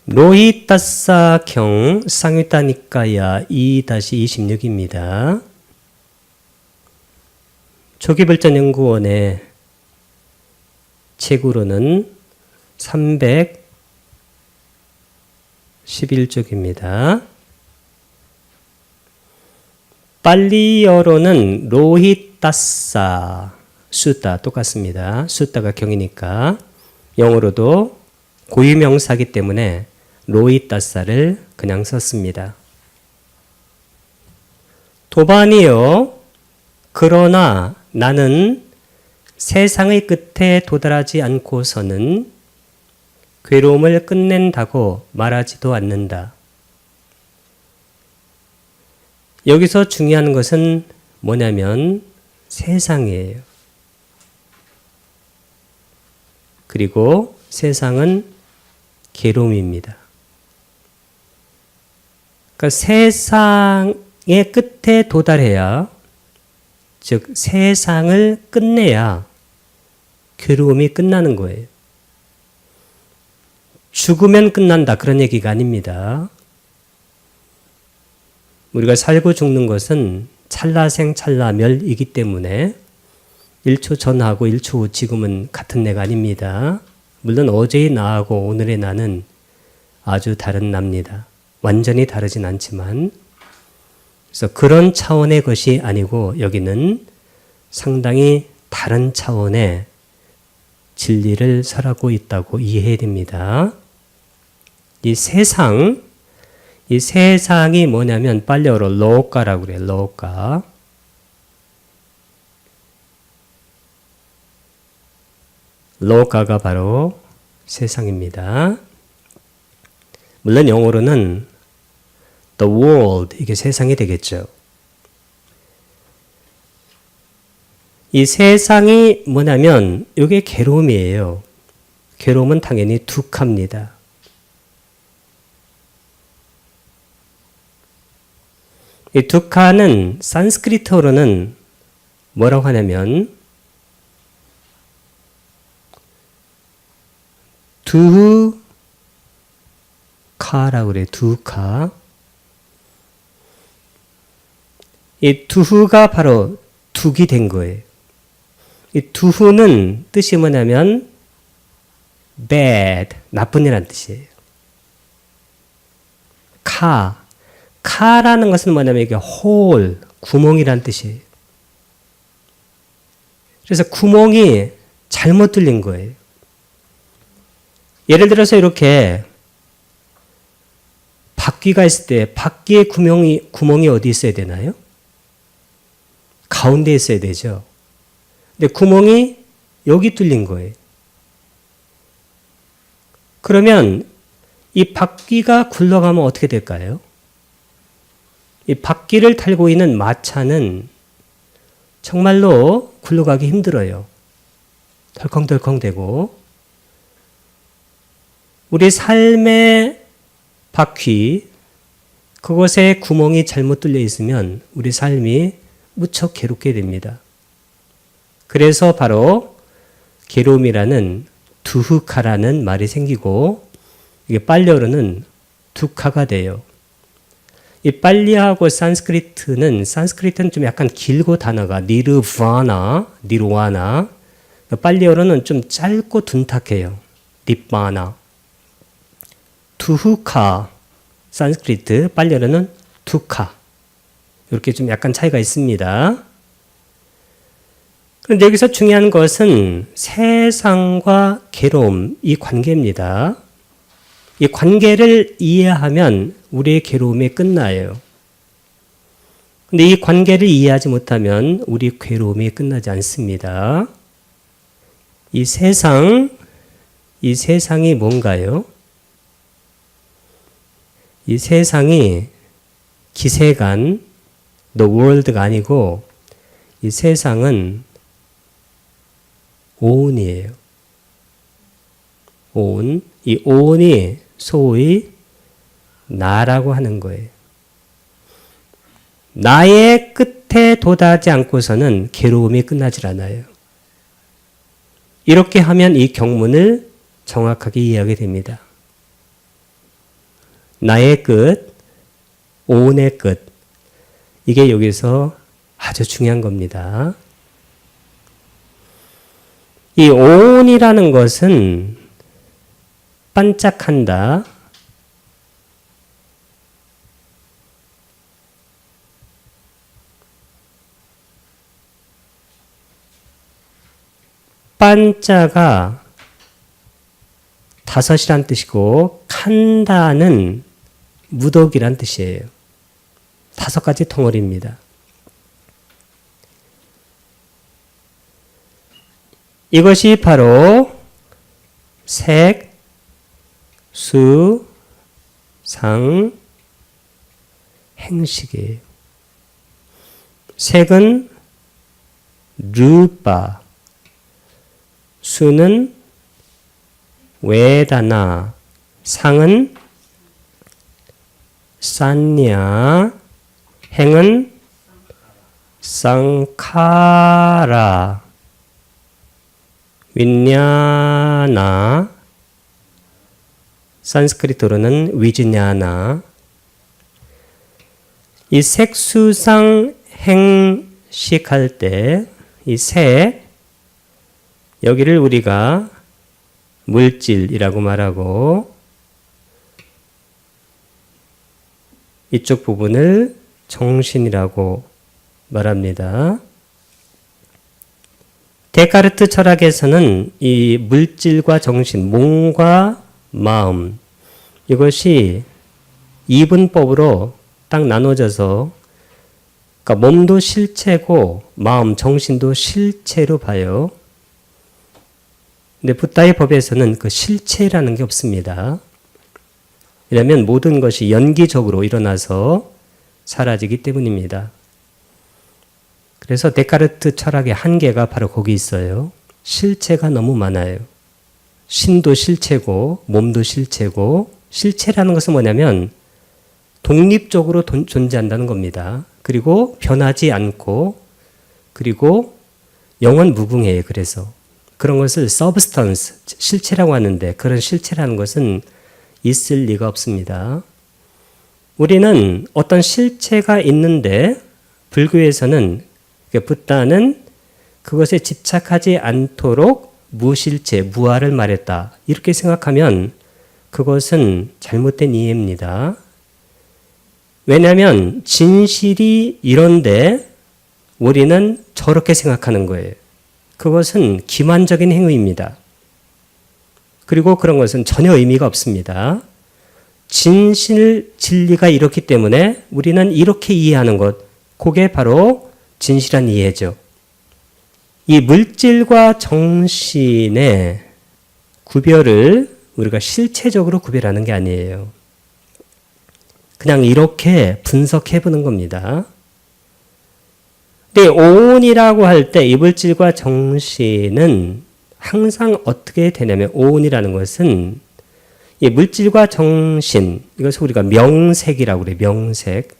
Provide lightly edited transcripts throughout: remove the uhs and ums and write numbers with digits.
로히따사경 상위따니까야 2-26입니다. 조기발전연구원의 책으로는 311쪽입니다. 빨리어로는 로히따사 수따 똑같습니다. 수따가 경이니까 영어로도 고유명사이기 때문에 로히따사를 그냥 썼습니다. 도반이요. 그러나 나는 세상의 끝에 도달하지 않고서는 괴로움을 끝낸다고 말하지도 않는다. 여기서 중요한 것은 뭐냐면 세상이에요. 그리고 세상은 괴로움입니다. 그러니까 세상의 끝에 도달해야, 즉 세상을 끝내야 괴로움이 끝나는 거예요. 죽으면 끝난다 그런 얘기가 아닙니다. 우리가 살고 죽는 것은 찰나생찰나멸이기 때문에 1초 전하고 1초 후 지금은 같은 내가 아닙니다. 물론 어제의 나하고 오늘의 나는 아주 다른 나입니다. 완전히 다르진 않지만, 그래서 그런 차원의 것이 아니고 여기는 상당히 다른 차원의 진리를 설하고 있다고 이해해야 됩니다. 이 세상이 뭐냐면 빨리어로 로카라고 그래요. 로카. 로카가 바로 세상입니다. 물론 영어로는 the world, 이게 세상이 되겠죠. 이 세상이 뭐냐면 이게 괴로움이에요. 괴로움은 당연히 두카입니다. 이 두카는 산스크리트어로는 뭐라고 하냐면 두카라고 그래요. 두카. 이 두후가 바로 둑이 된 거예요. 이 두후는 뜻이 뭐냐면 bad, 나쁜 이라는 뜻이에요. 카라는 것은 뭐냐면 이게 hole, 구멍이라는 뜻이에요. 그래서 구멍이 잘못 뚫린 거예요. 예를 들어서 이렇게 바퀴가 있을 때 바퀴의 구멍이 어디 있어야 되나요? 가운데 있어야 되죠. 근데 구멍이 여기 뚫린 거예요. 그러면 이 바퀴가 굴러가면 어떻게 될까요? 이 바퀴를 탈고 있는 마차는 정말로 굴러가기 힘들어요. 덜컹덜컹 되고, 우리 삶의 바퀴, 그곳에 구멍이 잘못 뚫려 있으면 우리 삶이 무척 괴롭게 됩니다. 그래서 바로 괴로움이라는 두후카라는 말이 생기고, 이게 빨리어로는 두카가 돼요. 이 빨리하고 산스크리트는 좀 약간 길고 단어가 니르바나, 빨리어로는 좀 짧고 둔탁해요. 니바나. 두후카, 산스크리트, 빨리어로는 두카. 이렇게 좀 약간 차이가 있습니다. 그런데 여기서 중요한 것은 세상과 괴로움, 이 관계입니다. 이 관계를 이해하면 우리의 괴로움이 끝나요. 근데 이 관계를 이해하지 못하면 우리 괴로움이 끝나지 않습니다. 이 세상이 뭔가요? 이 세상이 기세간, the world가 아니고 이 세상은 오온이에요. 오온. 이 오온이 소위 나라고 하는 거예요. 나의 끝에 도달하지 않고서는 괴로움이 끝나질 않아요. 이렇게 하면 이 경문을 정확하게 이해하게 됩니다. 나의 끝, 오온의 끝. 이게 여기서 아주 중요한 겁니다. 이 오온이라는 것은 반짝한다. 반자가 다섯이란 뜻이고 칸다는 무더기란 뜻이에요. 5가지 덩어리입니다. 이것이 바로 색, 수, 상, 행식이에요. 색은 르바, 수는 웨다나, 상은 산냐, 행은 상카라, 윈냐나, 산스크리트로는 위즈냐나. 이 색수상 행식할 때 이 색, 여기를 우리가 물질이라고 말하고 이쪽 부분을 정신이라고 말합니다. 데카르트 철학에서는 이 물질과 정신, 몸과 마음, 이것이 이분법으로 딱 나눠져서, 그러니까 몸도 실체고 마음, 정신도 실체로 봐요. 근데 붓다의 법에서는 그 실체라는 게 없습니다. 왜냐하면 모든 것이 연기적으로 일어나서 사라지기 때문입니다. 그래서 데카르트 철학의 한계가 바로 거기 있어요. 실체가 너무 많아요. 신도 실체고 몸도 실체고, 실체라는 것은 뭐냐면 독립적으로 존재한다는 겁니다. 그리고 변하지 않고, 그리고 영원 무궁해요. 그래서 그런 것을 substance, 실체라고 하는데, 그런 실체라는 것은 있을 리가 없습니다. 우리는 어떤 실체가 있는데 불교에서는, 붓다는 그것에 집착하지 않도록 무실체, 무아를 말했다. 이렇게 생각하면 그것은 잘못된 이해입니다. 왜냐하면 진실이 이런데 우리는 저렇게 생각하는 거예요. 그것은 기만적인 행위입니다. 그리고 그런 것은 전혀 의미가 없습니다. 진실, 진리가 이렇기 때문에 우리는 이렇게 이해하는 것, 그게 바로 진실한 이해죠. 이 물질과 정신의 구별을 우리가 실체적으로 구별하는 게 아니에요. 그냥 이렇게 분석해 보는 겁니다. 근데 오온이라고 할 때 이 물질과 정신은 항상 어떻게 되냐면, 오온이라는 것은 이 물질과 정신, 이것을 우리가 명색이라고 그래요. 명색.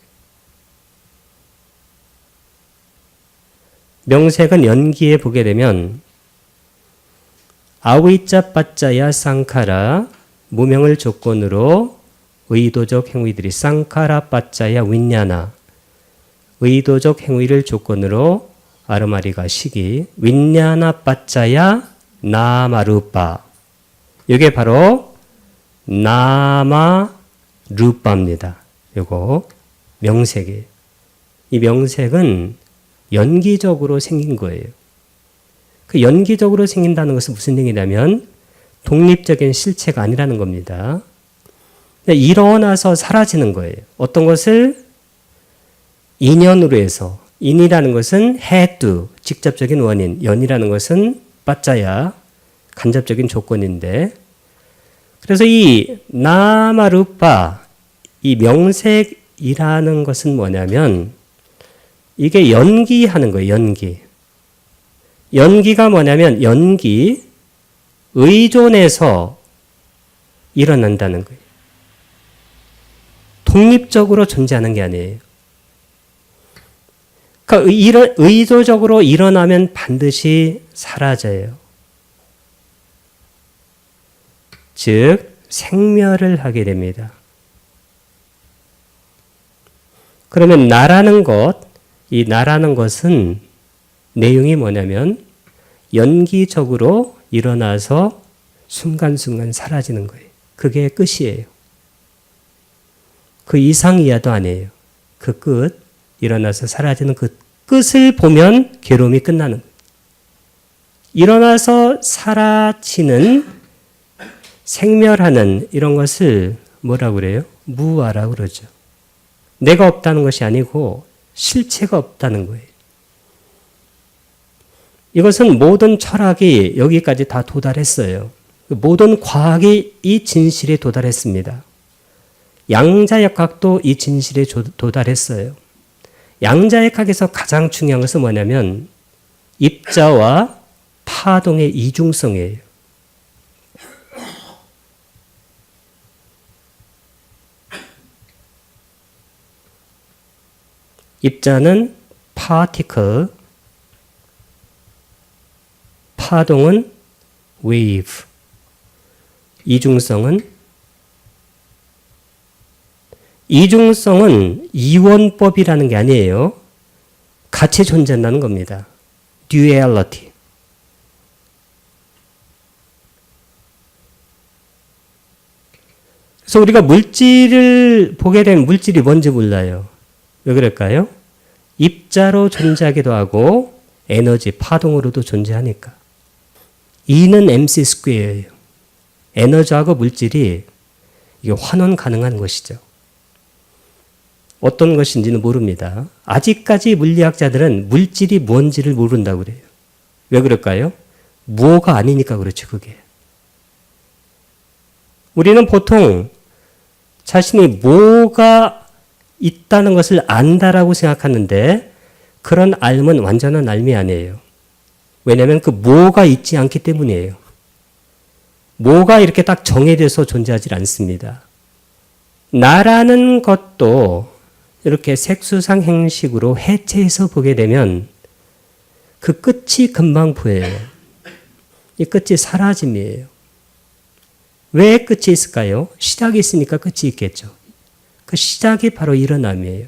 명색은 연기에 보게 되면 아위짜 빠짜야 쌍카라, 무명을 조건으로 의도적 행위들이 쌍카라 빠짜야 윈냐나, 의도적 행위를 조건으로 아르마리가 시기, 윈냐나 빠짜야 나마루빠. 이게 바로 나마루빠입니다. 요거 명색이에요. 이 명색은 연기적으로 생긴 거예요. 그 연기적으로 생긴다는 것은 무슨 얘기냐면 독립적인 실체가 아니라는 겁니다. 일어나서 사라지는 거예요. 어떤 것을 인연으로 해서, 인이라는 것은 해뚜, 직접적인 원인, 연이라는 것은 빠짜야, 간접적인 조건인데, 그래서 이 나마루빠, 이 명색이라는 것은 뭐냐면 이게 연기하는 거예요. 연기. 연기가 뭐냐면 연기, 의존해서 일어난다는 거예요. 독립적으로 존재하는 게 아니에요. 그러니까 의도적으로 일어나면 반드시 사라져요. 즉 생멸을 하게 됩니다. 그러면 나라는 것, 이 나라는 것은 내용이 뭐냐면 연기적으로 일어나서 순간순간 사라지는 거예요. 그게 끝이에요. 그 이상 이하도 아니에요. 그 끝, 일어나서 사라지는 그 끝을 보면 괴로움이 끝나는 거예요. 일어나서 사라지는 생멸하는 이런 것을 뭐라고 그래요? 무아라고 그러죠. 내가 없다는 것이 아니고 실체가 없다는 거예요. 이것은 모든 철학이 여기까지 다 도달했어요. 모든 과학이 이 진실에 도달했습니다. 양자역학도 이 진실에 도달했어요. 양자역학에서 가장 중요한 것은 뭐냐면 입자와 파동의 이중성이에요. 입자는 particle, 파동은 wave, 이중성은 이원법이라는 게 아니에요. 같이 존재한다는 겁니다. duality. 그래서 우리가 물질을 보게 되면 물질이 뭔지 몰라요. 왜 그럴까요? 입자로 존재하기도 하고 에너지, 파동으로도 존재하니까. E는 mc 스퀘어예요. 에너지하고 물질이 이게 환원 가능한 것이죠. 어떤 것인지는 모릅니다. 아직까지 물리학자들은 물질이 뭔지를 모른다고 그래요. 왜 그럴까요? 무엇가 아니니까 그렇죠, 그게. 우리는 보통 자신이 뭐가 있다는 것을 안다라고 생각하는데 그런 알은 완전한 알미 아니에요. 왜냐하면 그 뭐가 있지 않기 때문이에요. 뭐가 이렇게 딱 정해져서 존재하지 않습니다. 나라는 것도 이렇게 색수상 행식으로 해체해서 보게 되면 그 끝이 금방 보여요. 이 끝이 사라짐이에요. 왜 끝이 있을까요? 시작이 있으니까 끝이 있겠죠. 그 시작이 바로 일어남이에요.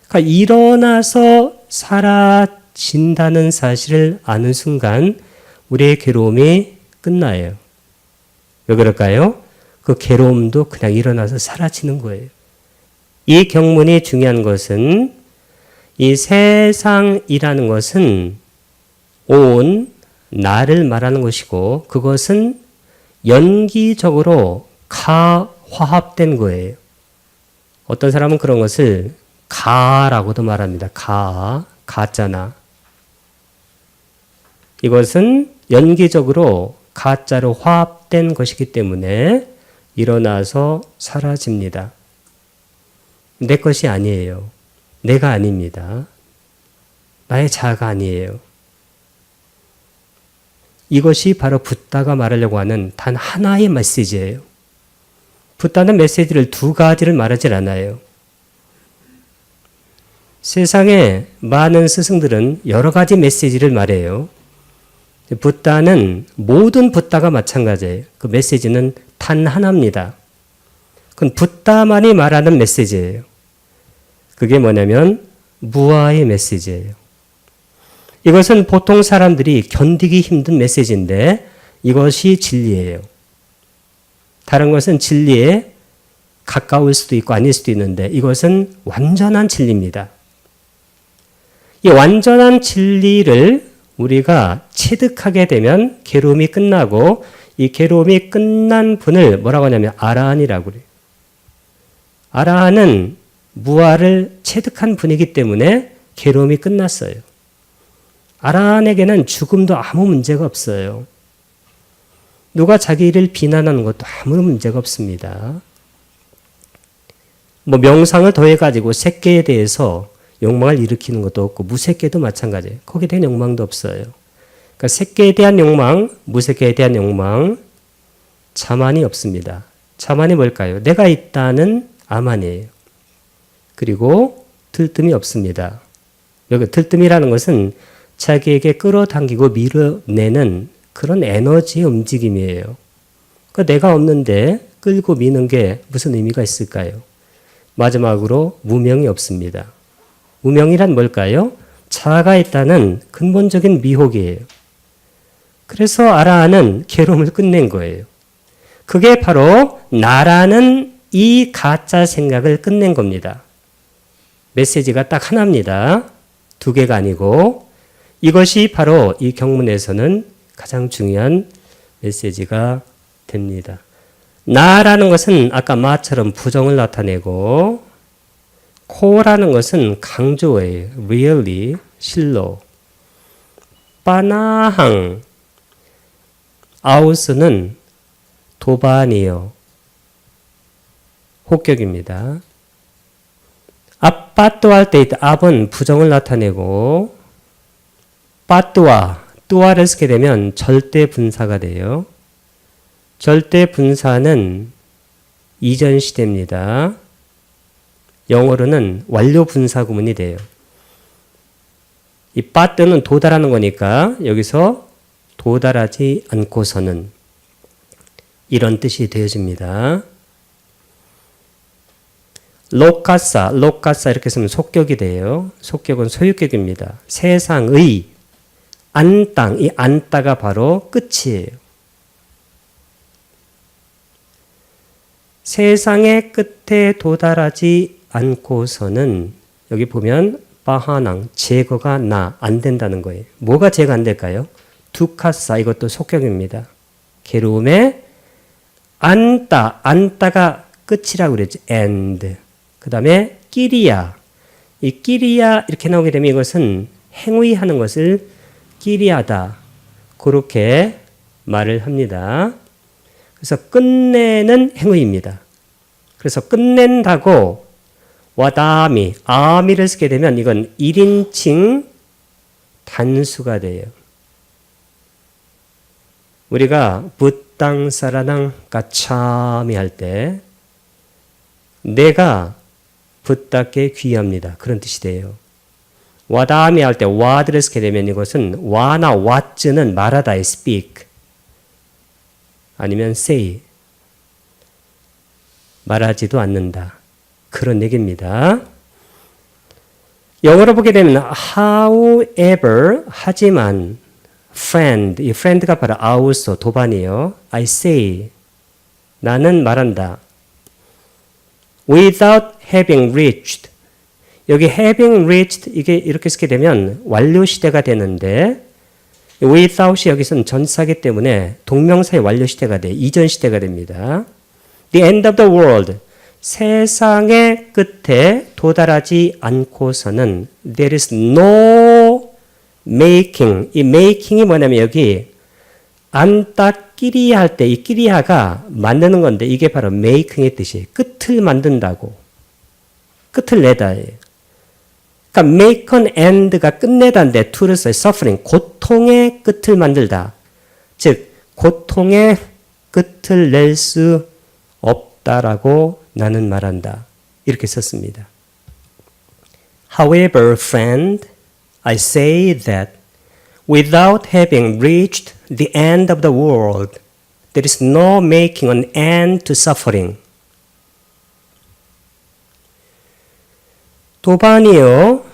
그러니까 일어나서 사라진다는 사실을 아는 순간 우리의 괴로움이 끝나요. 왜 그럴까요? 그 괴로움도 그냥 일어나서 사라지는 거예요. 이 경문이 중요한 것은 이 세상이라는 것은 온 나를 말하는 것이고 그것은 연기적으로 가화합된 거예요. 어떤 사람은 그런 것을 가라고도 말합니다. 가짜나. 이것은 연기적으로 가짜로 화합된 것이기 때문에 일어나서 사라집니다. 내 것이 아니에요. 내가 아닙니다. 나의 자아가 아니에요. 이것이 바로 붓다가 말하려고 하는 단 하나의 메시지예요. 붓다는 메시지를 두 가지를 말하지 않아요. 세상에 많은 스승들은 여러 가지 메시지를 말해요. 붓다는 모든 붓다가 마찬가지예요. 그 메시지는 단 하나입니다. 그건 붓다만이 말하는 메시지예요. 그게 뭐냐면 무아의 메시지예요. 이것은 보통 사람들이 견디기 힘든 메시지인데 이것이 진리예요. 다른 것은 진리에 가까울 수도 있고 아닐 수도 있는데 이것은 완전한 진리입니다. 이 완전한 진리를 우리가 체득하게 되면 괴로움이 끝나고 이 괴로움이 끝난 분을 뭐라고 하냐면 아라한이라고 그래요. 아라한은 무아를 체득한 분이기 때문에 괴로움이 끝났어요. 아라한에게는 죽음도 아무 문제가 없어요. 누가 자기를 비난하는 것도 아무런 문제가 없습니다. 명상을 더해가지고 색계에 대해서 욕망을 일으키는 것도 없고 무색계도 마찬가지예요. 거기에 대한 욕망도 없어요. 그러니까 색계에 대한 욕망, 무색계에 대한 욕망, 자만이 없습니다. 자만이 뭘까요? 내가 있다는 아만이에요. 그리고 들뜸이 없습니다. 여기 들뜸이라는 것은 자기에게 끌어당기고 밀어내는 그런 에너지의 움직임이에요. 그러니까 내가 없는데 끌고 미는 게 무슨 의미가 있을까요? 마지막으로 무명이 없습니다. 무명이란 뭘까요? 자아가 있다는 근본적인 미혹이에요. 그래서 아라는 괴로움을 끝낸 거예요. 그게 바로 나라는 이 가짜 생각을 끝낸 겁니다. 메시지가 딱 하나입니다. 두 개가 아니고 이것이 바로 이 경문에서는 가장 중요한 메시지가 됩니다. 나라는 것은 아까 마처럼 부정을 나타내고 코라는 것은 강조예요. really, 실로. 빠나항, 아우스는 도반이요. 혹격입니다. 아빠또 할 때 앞은 부정을 나타내고 빠뚜와 뚜아를 쓰게 되면 절대 분사가 돼요. 절대 분사는 이전 시대입니다. 영어로는 완료 분사 구문이 돼요. 이 빠뜨는 도달하는 거니까 여기서 도달하지 않고서는 이런 뜻이 되어집니다. 로카사 이렇게 쓰면 속격이 돼요. 속격은 소유격입니다. 세상의 안땅, 이 안따가 바로 끝이에요. 세상의 끝에 도달하지 않고서는 여기 보면 바하낭, 제거가 안 된다는 거예요. 뭐가 제거 안 될까요? 두카사, 이것도 속격입니다. 괴로움에 안따가 끝이라고 그랬죠. end. 그 다음에 끼리야. 이 끼리야 이렇게 나오게 되면 이것은 행위하는 것을 끼리하다. 그렇게 말을 합니다. 그래서 끝내는 행위입니다. 그래서 끝낸다고 와다미, 아미를 쓰게 되면 이건 1인칭 단수가 돼요. 우리가 붓당사라당 까차미 할 때 내가 붓답게 귀합니다. 그런 뜻이 돼요. 와다미 할 때 와드를 쓰게 되면 이것은 와나 왓즈는 말하다, speak. 아니면 say. 말하지도 않는다. 그런 얘기입니다. 영어로 보게 되면 however, 하지만 friend, 이 friend가 바로 also, 도반이에요. I say, 나는 말한다. without having reached, 여기 having reached 이게 이렇게 쓰게 되면 완료 시대가 되는데 without이 여기서는 전사기 때문에 동명사의 완료 시대가 돼. 이전 시대가 됩니다. The end of the world, 세상의 끝에 도달하지 않고서는 there is no making. 이 making이 뭐냐면 여기 안따끼리야 할 때 이 끼리야가 만드는 건데 이게 바로 making의 뜻이에요. 끝을 만든다고. 끝을 내다. 그러니까 make an end가 끝내다인데 to를 써요. suffering, 고통의 끝을 만들다. 즉 고통의 끝을 낼 수 없다라고 나는 말한다. 이렇게 썼습니다. However, friend, I say that without having reached the end of the world, there is no making an end to suffering. 도반이요,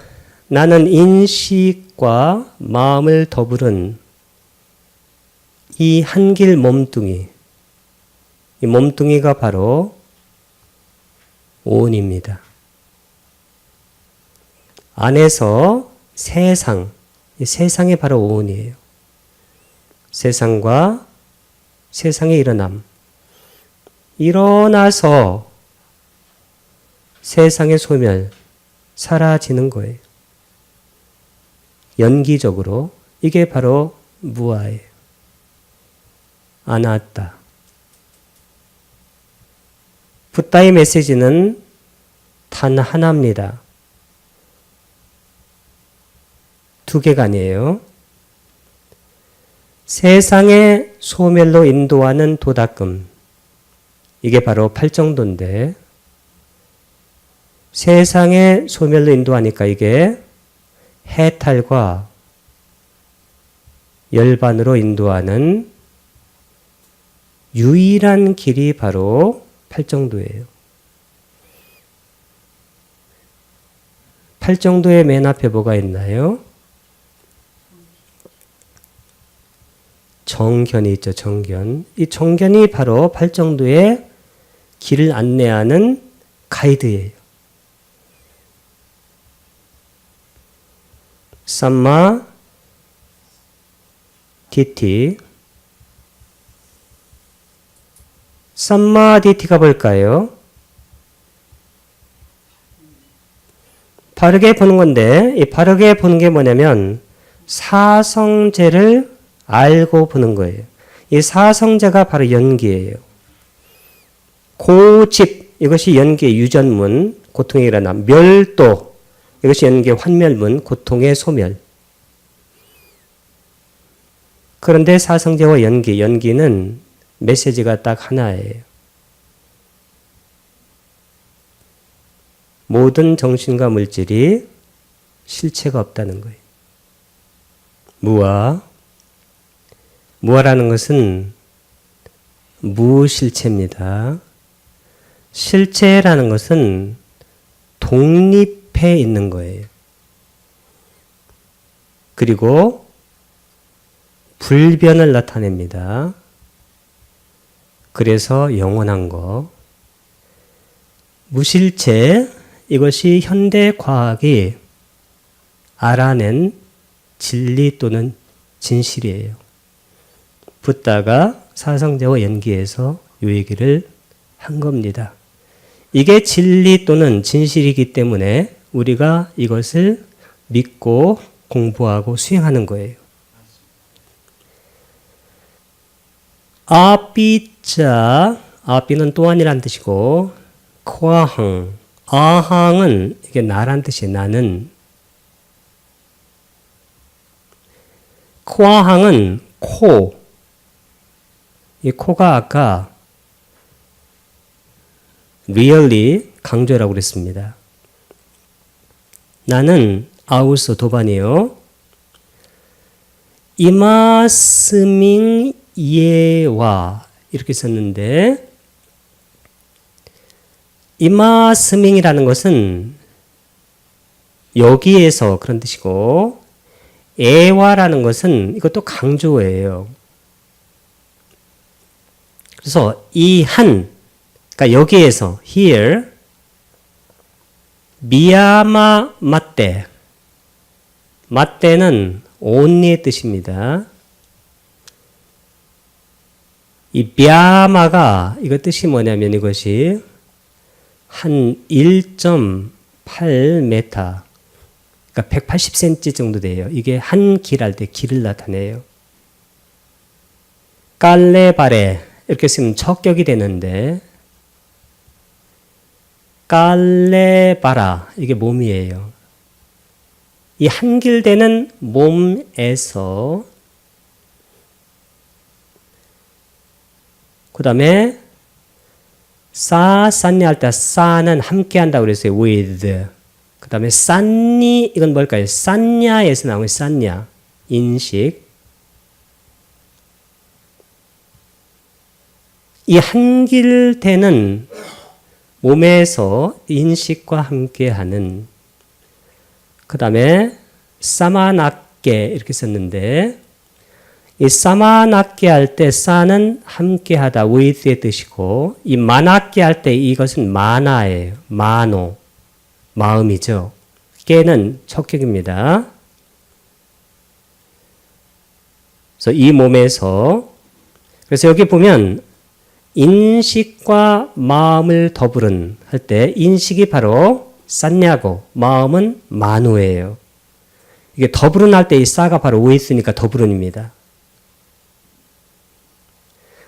나는 인식과 마음을 더불은 이 한길 몸뚱이, 이 몸뚱이가 바로 오온입니다. 안에서 세상, 이 세상이 바로 오온이에요. 세상과 세상의 일어남. 일어나서 세상의 소멸, 사라지는 거예요. 연기적으로. 이게 바로 무아예요. 아나따. 붓다의 메시지는 단 하나입니다. 두 개가 아니에요. 세상의 소멸로 인도하는 도닦음. 이게 바로 팔정도인데 세상의 소멸로 인도하니까 이게 해탈과 열반으로 인도하는 유일한 길이 바로 팔정도예요. 팔정도의 맨 앞에 뭐가 있나요? 정견이 있죠. 정견. 이 정견이 바로 팔정도의 길을 안내하는 가이드예요. 삼마 디티. 삼마 디티가 뭘까요? 바르게 보는 건데, 이 바르게 보는 게 뭐냐면 사성제를 알고 보는 거예요. 이 사성제가 바로 연기예요. 고집, 이것이 연기의 유전문, 고통이 일어나. 멸도, 이것이 연기의 환멸문, 고통의 소멸. 그런데 사성제와 연기는 메시지가 딱 하나예요. 모든 정신과 물질이 실체가 없다는 거예요. 무아라는 것은 무실체입니다. 실체라는 것은 독립해 있는 거예요. 그리고 불변을 나타냅니다. 그래서 영원한 거. 무실체, 이것이 현대 과학이 알아낸 진리 또는 진실이에요. 붓다가 사성제와 연기에서 이 얘기를 한 겁니다. 이게 진리 또는 진실이기 때문에 우리가 이것을 믿고 공부하고 수행하는 거예요. 아삐자, 아삐는 또한이란 뜻이고, 코아항, 아항은 이게 나란 뜻이에요. 나는. 코아항은 코. 이 코가 아까 really 강조라고 그랬습니다. 나는 아우스 도반이요. 이마스밍 예와 이렇게 썼는데, 이마스밍이라는 것은 여기에서 그런 뜻이고, 에와라는 것은 이것도 강조예요. 그래서 이 한, 그러니까 여기에서 here, 미야마 마떼, 마떼는 only의 뜻입니다. 이 미야마가 이거 뜻이 뭐냐면 이것이 한 1.8m, 그러니까 180cm 정도 돼요. 이게 한 길 할 때 길을 나타내요. 깔레바레 이렇게 쓰면 척격이 되는데, 깔레바라 이게 몸이에요. 이 한길되는 몸에서, 그 다음에 산니 할 때 사는 함께 한다고 그랬어요. with. 그 다음에 산니, 이건 뭘까요? 산냐에서 나오는 산냐, 인식. 이 한길되는 몸에서 인식과 함께하는. 그 다음에 사마낫게 이렇게 썼는데, 이 사마낫게 할 때 사는 함께하다 with의 뜻이고, 이 마낫게 할 때 이것은 마나예요. 마노, 마음이죠. 깨는 척격입니다. 그래서 이 몸에서, 그래서 여기 보면 인식과 마음을 더불은 할 때 인식이 바로 쌌냐고, 마음은 마누예요. 이게 더불은 할 때 이 싸가 바로 with 있으니까 더불은입니다.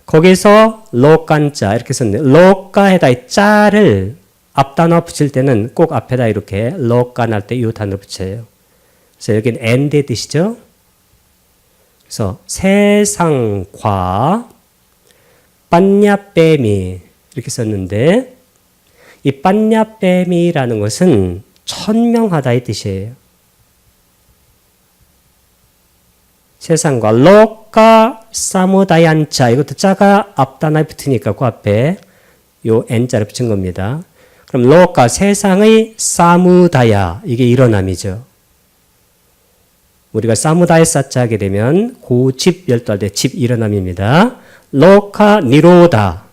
거기서 로간자 이렇게 썼는데, 로가에다 이 자를 앞단어 붙일 때는 꼭 앞에다 이렇게 로간 할 때 이 단어를 붙여요. 그래서 여기는 and의 뜻이죠. 그래서 세상과 빤냐빼미 이렇게 썼는데, 이 빤냐빼미라는 것은 천명하다의 뜻이에요. 세상과 로카 사무다얀자, 이것도 자가 앞단어에 붙으니까 그 앞에 요 n자를 붙인 겁니다. 그럼 로카 세상의 사무다야 이게 일어남이죠. 우리가 사무다야 사자 하게 되면 고집 열도할 때 집 일어남입니다. 로카 니로다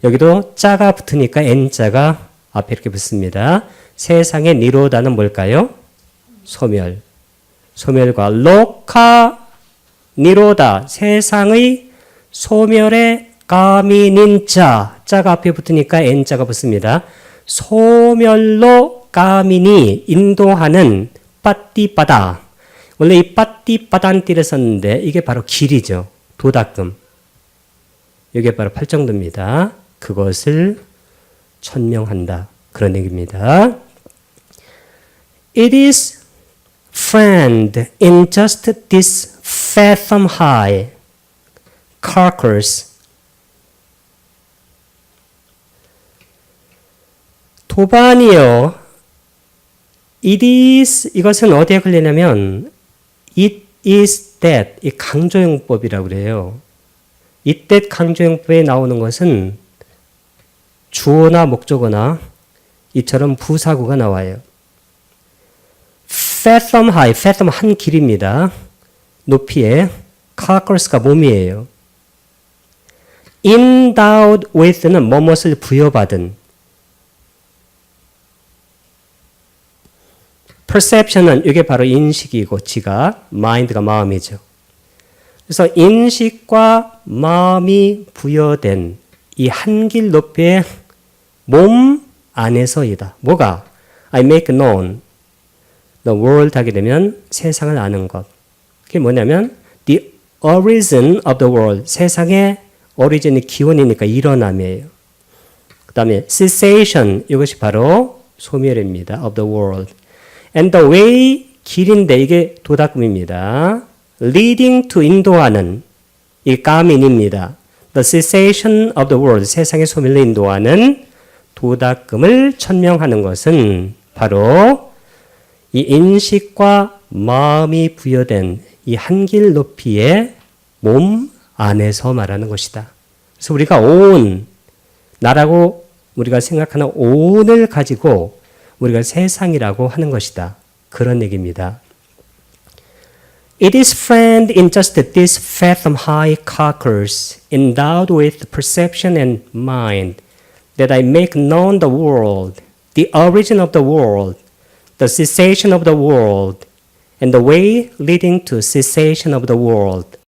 여기도 자가 붙으니까 n자가 앞에 이렇게 붙습니다. 세상의 니로다는 뭘까요? 소멸. 소멸과 로카 니로다 세상의 소멸의 까미닌자 자가 앞에 붙으니까 n자가 붙습니다. 소멸로 까미니 인도하는 빠띠빠다. 원래 이 빠띠빠단 띠를 썼는데 이게 바로 길이죠. 도닦음. 이게 바로 팔정도입니다. 그것을 천명한다. 그런 얘기입니다. It is friend in just this fathom high carcass. 도반이요. It is 이것은 어디에 걸리냐면 it is that 이 강조용법이라고 그래요. it that 강조용법에 나오는 것은 주어나 목적어나 이처럼 부사구가 나와요. fathom high, fathom 한 길입니다. 높이에 carcass가 몸이에요. endowed with는 뭐뭇을 부여받은 perception은 이게 바로 인식이고 지각, mind가 마음이죠. 그래서 인식과 마음이 부여된 이 한길 높이의 몸 안에서이다. 뭐가? I make known the world 하게 되면 세상을 아는 것. 그게 뭐냐면 the origin of the world. 세상의 오리진이 기원이니까 일어남이에요. 그 다음에 cessation 이것이 바로 소멸입니다. of the world. And the way 길인데 이게 도닦음입니다. leading to 인도하는 이 가민입니다. The cessation of the world 세상의 소멸로 인도하는 도닦음을 천명하는 것은 바로 이 인식과 마음이 부여된 이 한길 높이의 몸 안에서 말하는 것이다. 그래서 우리가 온 나라고 우리가 생각하는 온을 가지고 우리가 세상이라고 하는 것이다. 그런 얘기입니다. It is friend in just this fathom high carcass endowed with perception and mind that I make known the world, the origin of the world, the cessation of the world, and the way leading to cessation of the world.